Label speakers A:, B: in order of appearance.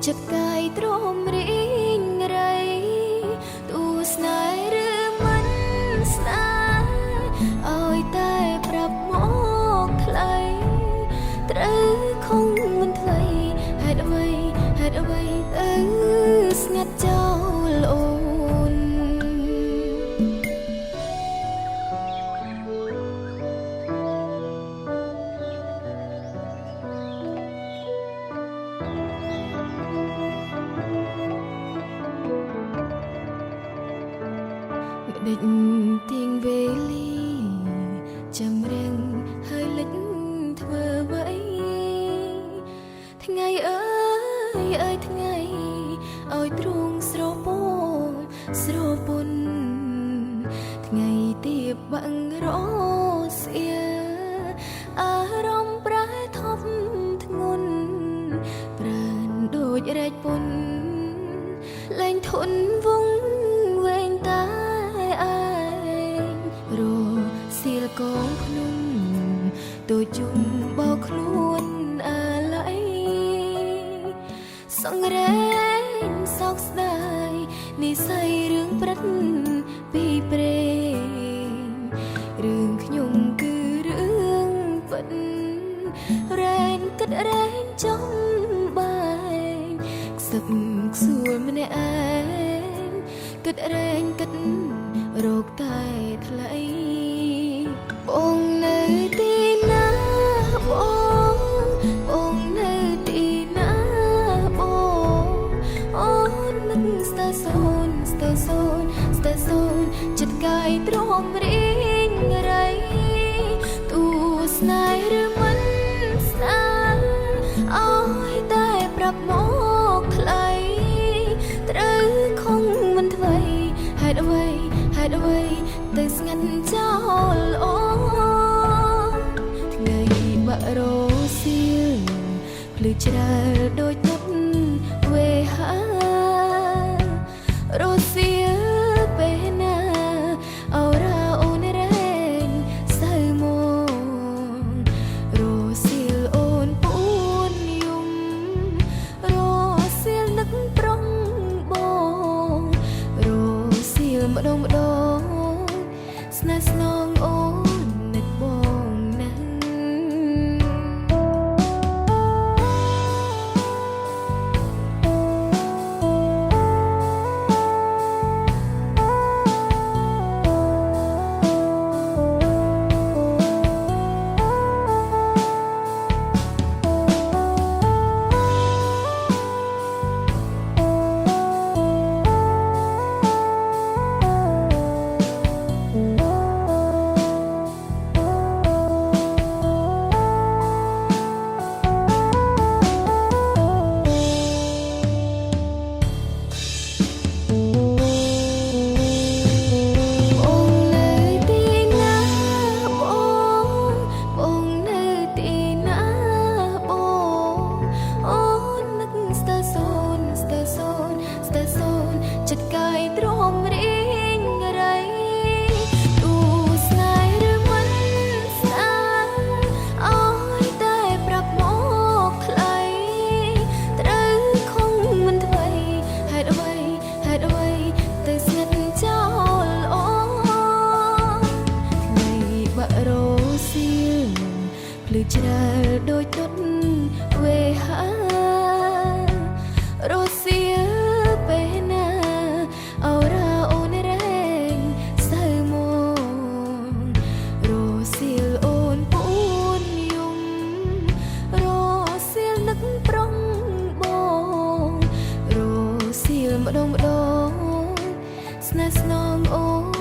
A: ចិត្តកាយទ្រាំរីងរៃទូស្នេហ៍ឬមិនស្នេហ៍ឲ្យតែប្រាប់មកថ្លៃត្រូវខំមិនថ្លៃហេតុអ្វីទៅស្ងាត់ចោលអូនដេចទៀងវេលាចាំរៀងហើយលិចធ្វើអ្វីថ្ងៃអើយថ្ងៃឲ្យទ្រង់ស្រពន់ថ្ងៃទៀបបាំងរសៀអារម្មណ៍ប្រែធប់ធ្ងន់ប្រានដូចរែកពុនលែងធន់វង្វេងតែឯងរសៀលកងភ្នំទូជុំបោកខ្លួនអាឡ័យសង្រេងសោកស្ដាយនិស័យរឿងព្រឹកពីព្រេងរឿងខ្ញុំគឺរឿងពិតរែងគិតរែងចំបែងខ្សឹបខ្សួលម្នាក់ឯងគិតរែងគិតរោគតែថ្លៃបងនៅទីណាបងនៅទីណាបងអូននឹងស្ទើសូនចិត្តកាយទ្រាំរីងរៃទូស្នេហ៍ឬមិនស្នេហ៍ឲ្យតែប្រាប់មកថ្លៃត្រូវខំមិនថ្មីហេតុអ្វីទៅស្ងាត់ចោលអូនថ្ងៃបាក់រសៀលភ្លឺច្រាលដូចទឹកវេហារសៀលពេលណាអរ៉ាអូនរែងសៅមករសៀលអូនពួនយំរសៀលនឹកប្រុងបងរសៀលម្ដងស្នេហ៍ស្នងអូននឹកបងណាស់ចិត្តកាយទ្រាំរីងរៃទូស្នេហ៍ឬមិនស្នេហ៍ឲ្យតែប្រាប់មកថ្លៃត្រូវខំមិនថ្មីហេតុអ្វីទៅស្ងាត់ចោលអូថ្ងៃបាក់រសៀលភ្លឺច្រាលដូចដុតវេហារសៀលពេលណាអរ៉ាអូនរែងសៅមករសៀលអូនពួនយំរសៀលនឹកប្រុងបងរសៀលម្ដងស្នេហ៍ស្នងអូន